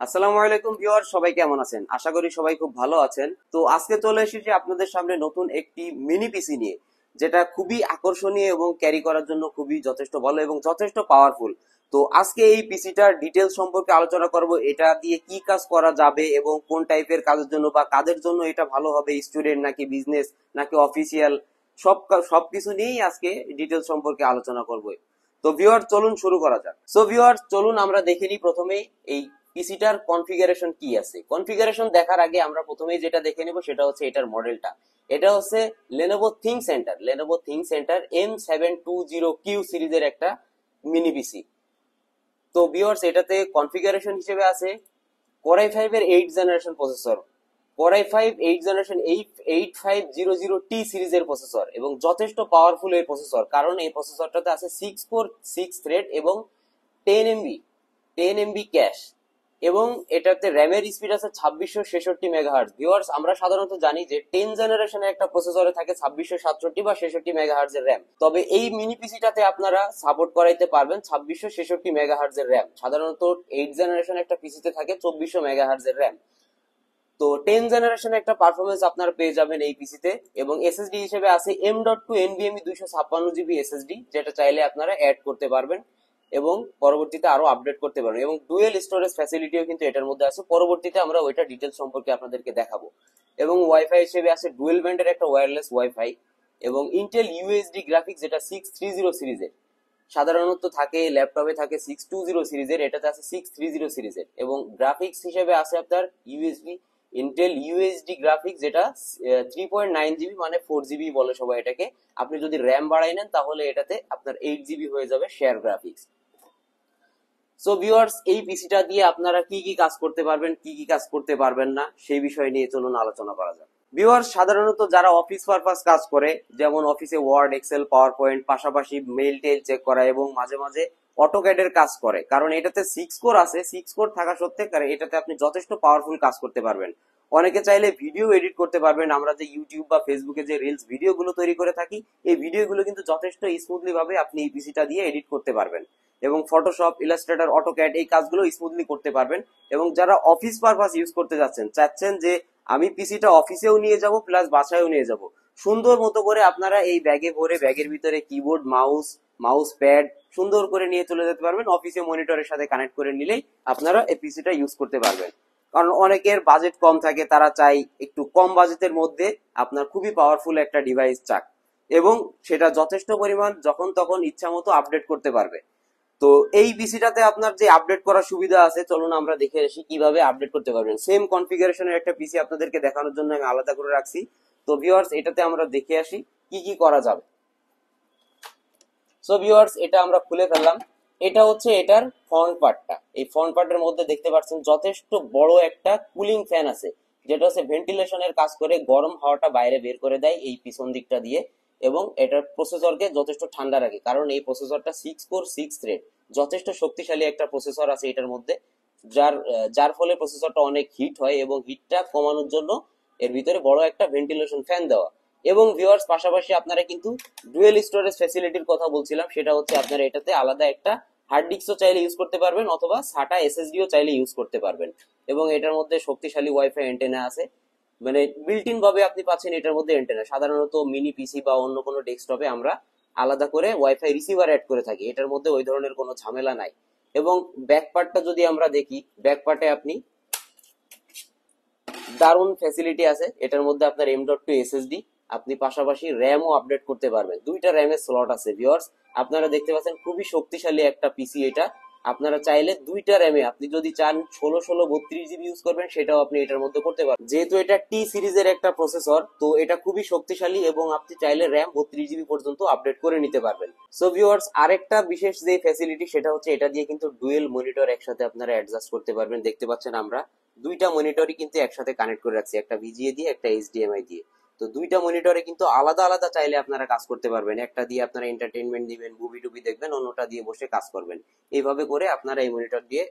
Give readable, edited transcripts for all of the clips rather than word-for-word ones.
আসসালামু আলাইকুম ভিউয়ার, সবাই কেমন আছেন? আশা করি সবাই খুব ভালো আছেন। তো আজকে চলে এসেছি আপনাদের সামনে নতুন একটি মিনি পিসি নিয়ে, যেটা খুবই আকর্ষণীয় এবং ক্যারি করার জন্য খুবই যথেষ্ট ভালো এবং যথেষ্ট পাওয়ারফুল। তো আজকে এই পিসিটার ডিটেলস সম্পর্কে আলোচনা করব, এটা দিয়ে কি কাজ করা যাবে এবং কোন টাইপের কাজের জন্য বা কাদের জন্য এটা ভালো হবে, স্টুডেন্ট নাকি বিজনেস নাকি অফিসিয়াল, সবকিছু নিয়েই আজকে ডিটেলস সম্পর্কে আলোচনা করব। তো ভিউয়ার চলুন শুরু করা যাক। সো ভিউয়ার চলুন আমরা দেখে নিই প্রথমেই এই পিসিটার কনফিগারেশন কি আছে। কনফিগারেশন দেখার আগে আমরা প্রথমেই যেটা দেখে নেব সেটা হচ্ছে এটার মডেলটা। এটা হচ্ছে লেনোভো থিংক সেন্টার M720Q সিরিজের একটা মিনি পিসি। তো ভিউয়ার্স এটাতে কনফিগারেশন হিসেবে আছে Core i5 এর 8 generation processor, Core i5 8 generation 8500T সিরিজের প্রসেসর এবং যথেষ্ট পাওয়ারফুল এই প্রসেসর, কারণ এই প্রসেসরটাতে আছে 6 কোর 6 থ্রেড এবং 10 MB ক্যাশ, এবং এটাতে র্যামের স্পিড আছে 2666 মেগাহার্টজ। ভিউয়ার্স আমরা সাধারণত জানি যে 10 জেনারেশনের একটা প্রসেসরে থাকে 2667 বা 66 মেগাহার্টজ এর র্যাম, তবে এই মিনি পিসিটাতে আপনারা সাপোর্ট করাইতে পারবেন 2666 মেগাহার্টজ এর র্যাম। সাধারণত 8 জেনারেশন একটা পিসিতে থাকে 2400 মেগাহার্টজ এর র্যাম। তো 10 জেনারেশন একটা পারফরমেন্স আপনারা পেয়ে যাবেন এই পিসিতে, এবং এসএসডি হিসেবে আছে M.2 NVMe 256 GB এসএসডি, যেটা চাইলে আপনারা অ্যাড করতে পারবেন এবং পরবর্তীতে আরো আপডেট করতে পারবেন, এবং ডুয়েল স্টোরেজ ফ্যাসিলিটিও কিন্তু এটার মধ্যে আছে। পরবর্তীতে আমরা ওইটা ডিটেলস সম্পর্কে আপনাদেরকে দেখাবো। এবং ওয়াইফাই হিসেবে আছে ডুয়েল ব্যান্ডের একটা ওয়্যারলেস ওয়াইফাই, এবং ইন্টেল ইউএসডি গ্রাফিক্স, যেটা 630 সিরিজের। সাধারণত থাকে ল্যাপটপে থাকে 620 সিরিজের, এটাতে আছে 630 সিরিজের। এবং গ্রাফিক্স হিসেবে আছে আপনার ইউএসডি ইন্টেল ইউএসডি গ্রাফিক্স, যেটা 3.9 GB, মানে 4 GB বলে সবাই এটাকে। আপনি যদি র্যাম বাড়াই নেন তাহলে এটাতে আপনার 8 GB হয়ে যাবে শেয়ার গ্রাফিক্স। সো ভিউয়ার্স এই পিসিটা দিয়ে আপনারা কি কি কাজ করতে পারবেন, কি কি কাজ করতে পারবেন না, সেই বিষয় নিয়ে চলুন আলোচনা করা যাক। ভিউয়ার্স সাধারণত যারা অফিস পারপাস কাজ করে, যেমন অফিসে ওয়ার্ড, এক্সেল, পাওয়ার পয়েন্ট, পাশাপাশি মেইল টেল চেক করা এবং মাঝে মাঝে অটোক্যাড এর কাজ করে, কারণ এটাতে 6 কোর আছে। 6 কোর থাকা সত্ত্বেও কারণ এটাতে আপনি যথেষ্ট পাওয়ারফুল কাজ করতে পারবেন। অনেকে চাইলে ভিডিও এডিট করতে পারবেন। আমরা যে ইউটিউব বা ফেসবুকে যে রিলস ভিডিও গুলো তৈরি করে থাকি, এই ভিডিওগুলো কিন্তু যথেষ্ট স্মুথলি ভাবে আপনি এই পিসিটা দিয়ে এডিট করতে পারবেন, এবং ফটোশপ, ইলাস্ট্রেটর, অটোক্যাড এই কাজগুলো স্মুথলি করতে পারবেন। এবং যারা অফিস পারপাস ইউজ করতে চাচ্ছেন যে আমি পিসিটা অফিসেও নিয়ে যাব প্লাস বাসায়ও নিয়ে যাব, সুন্দর মতো করে আপনারা এই ব্যাগে ভরে ব্যাগের ভিতরে কিবোর্ড, মাউস প্যাড সুন্দর করে নিয়ে চলে যেতে পারবেন। অফিসে মনিটরের সাথে কানেক্ট করে নিলেই আপনারা এই পিসিটা ইউজ করতে পারবেন। কারণ অনেকের বাজেট কম থাকে, তারা চাই একটু কম বাজেটের মধ্যে আপনার খুবই পাওয়ারফুল একটা ডিভাইস চাক, এবং সেটা যথেষ্ট পরিমাণ যখন তখন ইচ্ছা মতো আপডেট করতে পারবে। তো এই পিসিটাতে আপনার যে আপডেট করার সুবিধা আছে, চলুন আমরা দেখে আসি কিভাবে আপডেট করতে পারবেন। সেম কনফিগারেশনের একটা পিসি আপনাদেরকে দেখানোর জন্য আমি আলাদা করে রাখছি। তো ভিউয়ার্স এটাতে আমরা দেখে আসি কি কি করা যাবে। সো ভিউয়ার্স এটা আমরা খুলে ফেললাম। এটা হচ্ছে এটার ফ্রন্ট পার্টটা। এই ফ্রন্ট পার্টের মধ্যে দেখতে পাচ্ছেন যথেষ্ট বড় একটা কুলিং ফ্যান আছে, যেটা হচ্ছে ভেন্টিলেশনের কাজ করে, গরম হাওয়াটা বাইরে বের করে দেয় এই পিছন দিকটা দিয়ে, এবং এটার প্রসেসরকে যথেষ্ট ঠান্ডা রাখে, কারণ এই প্রসেসরটা 6 কোর 6 থ্রেড, যথেষ্ট শক্তিশালী একটা প্রসেসর আছে এটার মধ্যে, যার যার ফলে প্রসেসরটা অনেক হিট হয়, এবং হিটটা কমানোর জন্য এর ভিতরে বড় একটা ভেন্টিলেশন ফ্যান দেওয়া। এবং ভিউয়ার্স পাশাপাশি আপনারা কিন্তু ডুয়েল স্টোরেজ ফ্যাসিলিটির কথা বলছিলাম, সেটা হচ্ছে আপনারা এটাতে আলাদা একটা হার্ড ডিস্কও চাইলে ইউজ করতে পারবেন, অথবা সাটা এসএসডিও চাইলে ইউজ করতে পারবেন। এবং এটার মধ্যে শক্তিশালী ওয়াইফাই অ্যান্টেনা আছে, মানে বিল্ট ইন ভাবে আপনি পাচ্ছেন এটার মধ্যে অ্যান্টেনা। সাধারণত মিনি পিসি বা অন্য কোনো ডেস্কটপে আমরা আলাদা করে ওয়াইফাই রিসিভার অ্যাড করে থাকি, এটার মধ্যে ওই ধরনের কোনো ঝামেলা নাই। এবং ব্যাক পার্টটা যদি আমরা দেখি, ব্যাক পার্টে আপনি দারুণ ফ্যাসিলিটি আছে। এটার মধ্যে আপনার M.2 এসএসডি, আপনি পাশাপাশি র্যামও আপডেট করতে পারবেন। দুইটা র্যামের স্লট আছে ভিউয়ার্স, আপনারা দেখতে পাচ্ছেন খুবই শক্তিশালী একটা পিসি এটা। আপনারা চাইলে দুইটা র্যামে, আপনি যদি চান 16 32 GB ইউজ করবেন, সেটাও আপনি এটার মধ্যে করতে পারবেন। যেহেতু এটা টি সিরিজের একটা প্রসেসর, তো এটা খুবই শক্তিশালী, এবং আপনি চাইলে র্যাম 32 GB পর্যন্ত আপডেট করে নিতে পারবেন। সো ভিউয়ার্স আরেকটা বিশেষ যে ফ্যাসিলিটি, সেটা হচ্ছে এটা দিয়ে কিন্তু ডুয়েল মনিটর একসাথে আপনারা অ্যাডজাস্ট করতে পারবেন। দেখতে পাচ্ছেন আমরা দুইটা মনিটরই কিন্তু একসাথে কানেক্ট করে রাখছি, একটা ভিজিএ দিয়ে একটা এইচডিএমআই দিয়ে। তো দুইটা মনিটরে কিন্তু আলাদা আলাদা চাইলে আপনারা কাজ করতে পারবেন। একটা দিয়ে আপনারা এন্টারটেইনমেন্ট দিবেন, মুভি টুভি দেখবেন, অন্যটা দিয়ে বসে কাজ করবেন। এইভাবে করে আপনারা এই মনিটর দিয়ে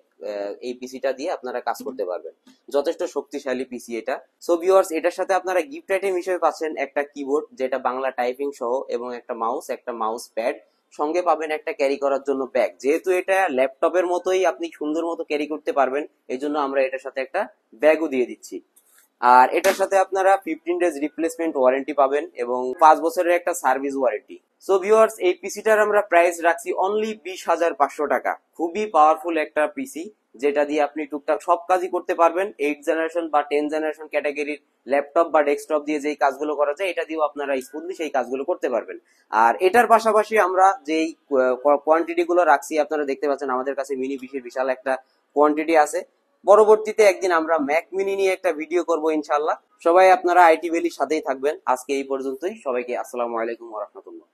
এই পিসিটা দিয়ে আপনারা কাজ করতে পারবেন। যথেষ্ট শক্তিশালী পিসি এটা। সো ভিউয়ার্স এটার সাথে আপনারা গিফট আইটেম হিসেবে পাচ্ছেন একটা কিবোর্ড, যেটা বাংলা টাইপিং সহ, এবং একটা মাউস প্যাড, সঙ্গে পাবেন একটা ক্যারি করার জন্য ব্যাগ। যেহেতু এটা ল্যাপটপের মতোই আপনি সুন্দর মতো ক্যারি করতে পারবেন, এই জন্য আমরা এটার সাথে একটা ব্যাগও দিয়ে দিচ্ছি। আর এটার সাথে আপনারা 15 ডেজ রিপ্লেসমেন্ট ওয়ারেন্টি পাবেন এবং 5 বছরের একটা সার্ভিস ওয়ারেন্টি। সো ভিউয়ার্স, এই পিসিটার আমরা প্রাইস রাখছি অনলি 20,500 টাকা। খুবই পাওয়ারফুল একটা পিসি, যেটা দিয়ে আপনি টুকটাক সব কাজই করতে পারবেন। 8 জেনারেশন বা 10 জেনারেশন ক্যাটাগরির ল্যাপটপ বা ডেস্কটপ দিয়ে যেই কাজগুলো করা যায়, এটা দিয়েও আপনারা স্মুথলি সেই কাজগুলো করতে পারবেন। আর এটার পাশাপাশি আমরা যেই কোয়ান্টিটি গুলো রাখছি, আপনারা দেখতে পাচ্ছেন আমাদের কাছে মিনি পিসির বিশাল একটা কোয়ান্টিটি আছে। পরবর্তীতে একদিন আমরা ম্যাক মিনি নিয়ে একটা ভিডিও করব ইনশাল্লাহ। সবাই আপনারা আইটি ভ্যালির সাথেই থাকবেন। আজকে এই পর্যন্তই। সবাইকে আসসালামু আলাইকুম ওয়া রাহমাতুল্লাহ।